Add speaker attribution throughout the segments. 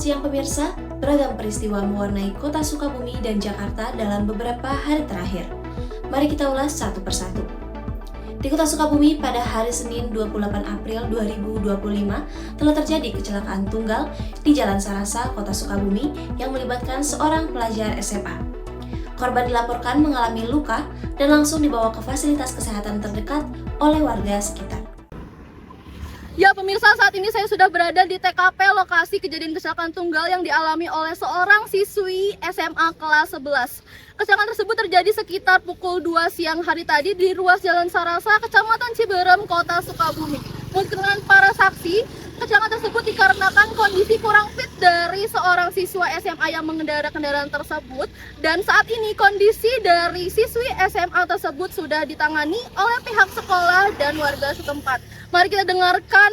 Speaker 1: siang pemirsa, beragam peristiwa mewarnai kota Sukabumi dan Jakarta dalam beberapa hari terakhir. Mari kita ulas satu persatu. Di kota Sukabumi pada hari Senin 28 April 2025 telah terjadi kecelakaan tunggal di Jalan Sarasa, kota Sukabumi yang melibatkan seorang pelajar SMA. Korban dilaporkan mengalami luka dan langsung dibawa ke fasilitas kesehatan terdekat oleh warga sekitar.
Speaker 2: Ya pemirsa, saat ini saya sudah berada di TKP lokasi kejadian kecelakaan tunggal yang dialami oleh seorang siswi SMA kelas 11. Kecelakaan tersebut terjadi sekitar pukul 2 siang hari tadi di ruas Jalan Sarasa, Kecamatan Ciberem, Kota Sukabumi. Menurut keterangan para saksi, kecelakaan tersebut dikarenakan kondisi kurang fit dari seorang siswa SMA yang mengendarai kendaraan tersebut, dan saat ini kondisi dari siswi SMA tersebut sudah ditangani oleh pihak sekolah dan warga setempat. Mari kita dengarkan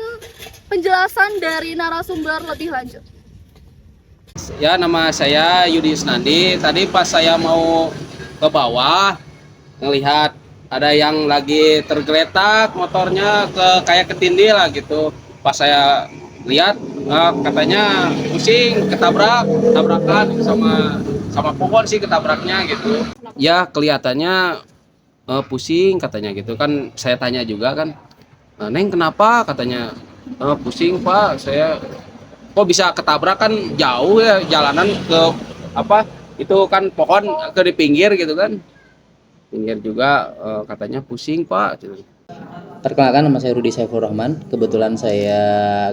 Speaker 2: penjelasan dari narasumber lebih lanjut.
Speaker 3: Ya, nama saya Yudi Isnandi. Tadi pas saya mau ke bawah ngelihat ada yang lagi tergeletak motornya kayak ketindih lah gitu. Pas saya lihat katanya pusing, tabrakan sama pohon sih ketabraknya gitu. Ya kelihatannya pusing katanya gitu kan. Saya tanya juga kan, Neng kenapa, katanya pusing Pak, saya kok bisa ketabrak, kan jauh ya jalanan ke apa itu kan pohon ke di pinggir gitu kan, pinggir juga, katanya pusing Pak.
Speaker 4: Perkenalkan, nama saya Rudi Saiful Rahman. Kebetulan saya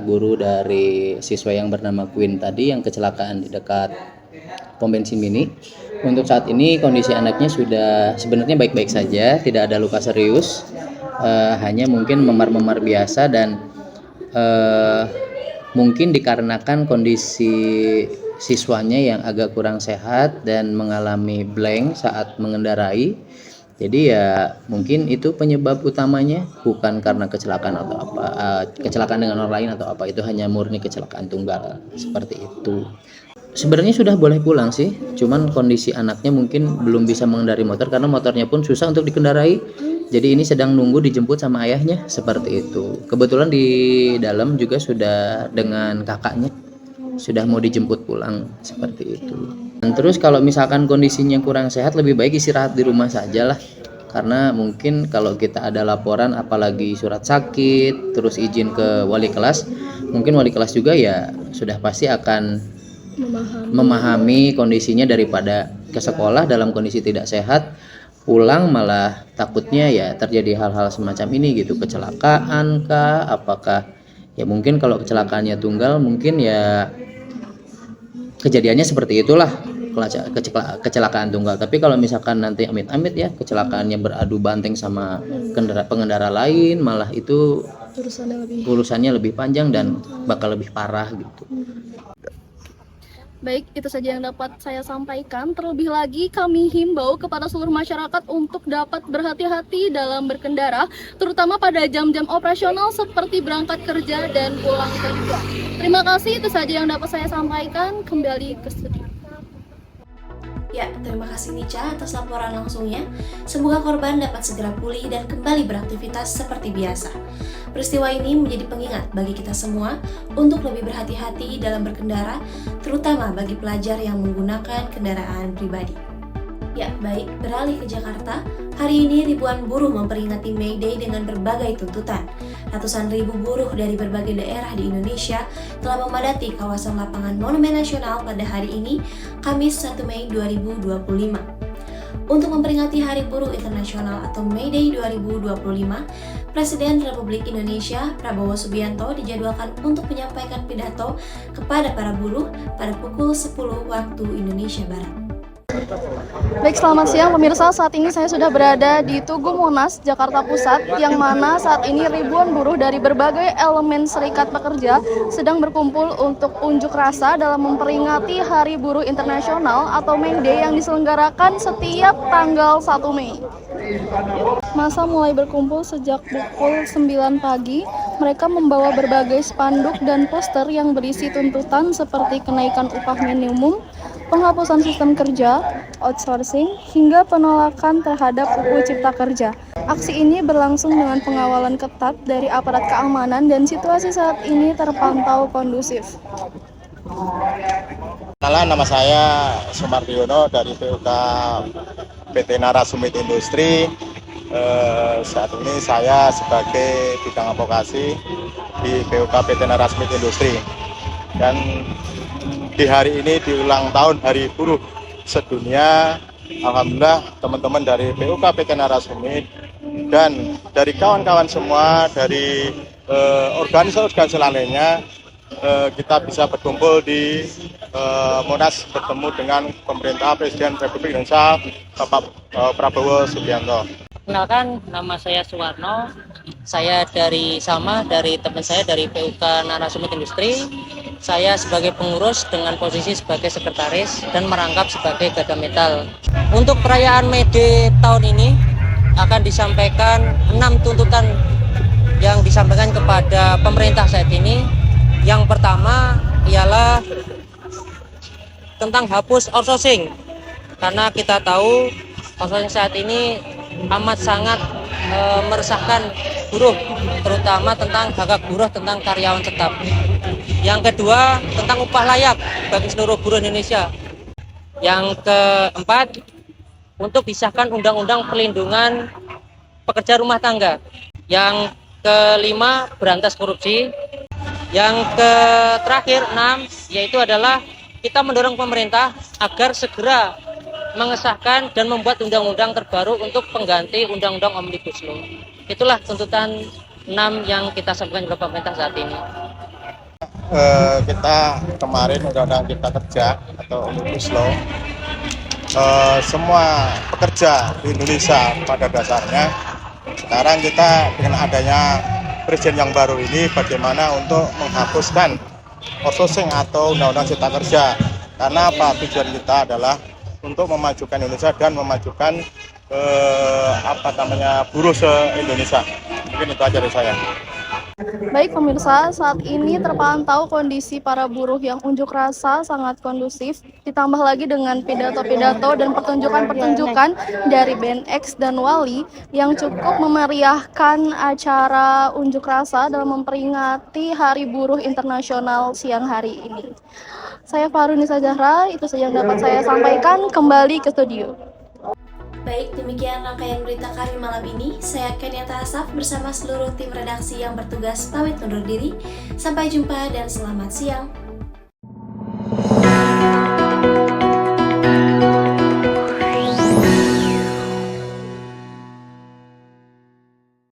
Speaker 4: guru dari siswa yang bernama Queen tadi yang kecelakaan di dekat pom bensin mini. Untuk saat ini kondisi anaknya sudah sebenarnya baik-baik saja, tidak ada luka serius, hanya mungkin memar-memar biasa dan mungkin dikarenakan kondisi siswanya yang agak kurang sehat dan mengalami blank saat mengendarai. Jadi ya mungkin itu penyebab utamanya, bukan karena kecelakaan atau apa, kecelakaan dengan orang lain atau apa, itu hanya murni kecelakaan tunggal seperti itu. Sebenarnya sudah boleh pulang sih, cuman kondisi anaknya mungkin belum bisa mengendarai motor karena motornya pun susah untuk dikendarai. Jadi ini sedang nunggu dijemput sama ayahnya, seperti itu. Kebetulan di dalam juga sudah dengan kakaknya, sudah mau dijemput pulang, seperti itu. Dan terus kalau misalkan kondisinya kurang sehat, lebih baik istirahat di rumah saja lah. Karena mungkin kalau kita ada laporan, apalagi surat sakit, terus izin ke wali kelas, mungkin wali kelas juga ya sudah pasti akan memahami kondisinya daripada ke sekolah dalam kondisi tidak sehat, pulang malah takutnya ya terjadi hal-hal semacam ini gitu, kecelakaan kah, apakah ya mungkin kalau kecelakaannya tunggal mungkin ya kejadiannya seperti itulah, kecelakaan tunggal. Tapi kalau misalkan nanti amit-amit ya kecelakaannya beradu banteng sama pengendara lain, malah itu urusannya lebih panjang dan bakal lebih parah gitu.
Speaker 2: Baik, itu saja yang dapat saya sampaikan. Terlebih lagi kami himbau kepada seluruh masyarakat untuk dapat berhati-hati dalam berkendara, terutama pada jam-jam operasional seperti berangkat kerja dan pulang kerja. Terima kasih, itu saja yang dapat saya sampaikan. Kembali ke studio.
Speaker 1: Ya, terima kasih Nica atas laporan langsungnya. Semoga korban dapat segera pulih dan kembali beraktivitas seperti biasa. Peristiwa ini menjadi pengingat bagi kita semua untuk lebih berhati-hati dalam berkendara, terutama bagi pelajar yang menggunakan kendaraan pribadi. Ya, baik, beralih ke Jakarta. Hari ini ribuan buruh memperingati May Day dengan berbagai tuntutan. Ratusan ribu buruh dari berbagai daerah di Indonesia telah memadati kawasan lapangan Monumen Nasional pada hari ini, Kamis 1 Mei 2025. Untuk memperingati Hari Buruh Internasional atau May Day 2025, Presiden Republik Indonesia Prabowo Subianto dijadwalkan untuk menyampaikan pidato kepada para buruh pada pukul 10 waktu Indonesia Barat.
Speaker 2: Baik, selamat siang pemirsa. Saat ini saya sudah berada di Tugu Monas, Jakarta Pusat, yang mana saat ini ribuan buruh dari berbagai elemen serikat pekerja sedang berkumpul untuk unjuk rasa dalam memperingati Hari Buruh Internasional atau May Day yang diselenggarakan setiap tanggal 1 Mei. Masa mulai berkumpul sejak pukul 9 pagi. Mereka membawa berbagai spanduk dan poster yang berisi tuntutan seperti kenaikan upah minimum, penghapusan sistem kerja, outsourcing, hingga penolakan terhadap UU Cipta Kerja. Aksi ini berlangsung dengan pengawalan ketat dari aparat keamanan dan situasi saat ini terpantau kondusif.
Speaker 5: Kenalan, nama saya Sumardiono dari PUK PT Narasumit Industri. Saat ini saya sebagai bidang advokasi di PUK PT Narasumit Industri. Dan di hari ini di ulang tahun Hari Buruh Sedunia, alhamdulillah teman-teman dari PUK PT Narasumit dan dari kawan-kawan semua dari organisasi lainnya, kita bisa berkumpul di Monas bertemu dengan pemerintah Presiden Republik Indonesia Bapak Prabowo Subianto.
Speaker 6: Kenalkan, nama saya Suwarno. Saya dari teman saya dari PUK Narasumit Industri. Saya sebagai pengurus dengan posisi sebagai sekretaris dan merangkap sebagai garda metal. Untuk perayaan May Day tahun ini akan disampaikan 6 tuntutan yang disampaikan kepada pemerintah saat ini. Yang pertama ialah tentang hapus outsourcing, karena kita tahu outsourcing saat ini amat sangat meresahkan buruh, terutama tentang hak buruh, tentang karyawan tetap. Yang kedua tentang upah layak bagi seluruh buruh Indonesia. Yang keempat, untuk disahkan undang-undang perlindungan pekerja rumah tangga. Yang kelima, berantas korupsi. Yang terakhir 6, yaitu adalah kita mendorong pemerintah agar segera mengesahkan dan membuat undang-undang terbaru untuk pengganti undang-undang Omnibus Law. Itulah tuntutan 6 yang kita sampaikan kepada pemerintah saat ini.
Speaker 5: Kita kemarin undang-undang Cipta Kerja atau Omnibus Law, semua pekerja di Indonesia pada dasarnya, sekarang kita dengan adanya presiden yang baru ini bagaimana untuk menghapuskan outsourcing atau undang-undang Cipta Kerja. Karena apa? Tujuan kita adalah untuk memajukan Indonesia dan memajukan buruh se-Indonesia. Mungkin itu aja dari saya.
Speaker 2: Baik pemirsa, saat ini terpantau kondisi para buruh yang unjuk rasa sangat kondusif, ditambah lagi dengan pidato-pidato dan pertunjukan-pertunjukan dari band X dan Wali yang cukup memeriahkan acara unjuk rasa dalam memperingati Hari Buruh Internasional siang hari ini. Saya Farunisa Zahra, itu saja yang dapat saya sampaikan, kembali ke studio.
Speaker 1: Baik, demikian rangkaian berita kami malam ini. Saya Keniata Asaf bersama seluruh tim redaksi yang bertugas pamit undur diri. Sampai jumpa dan selamat siang.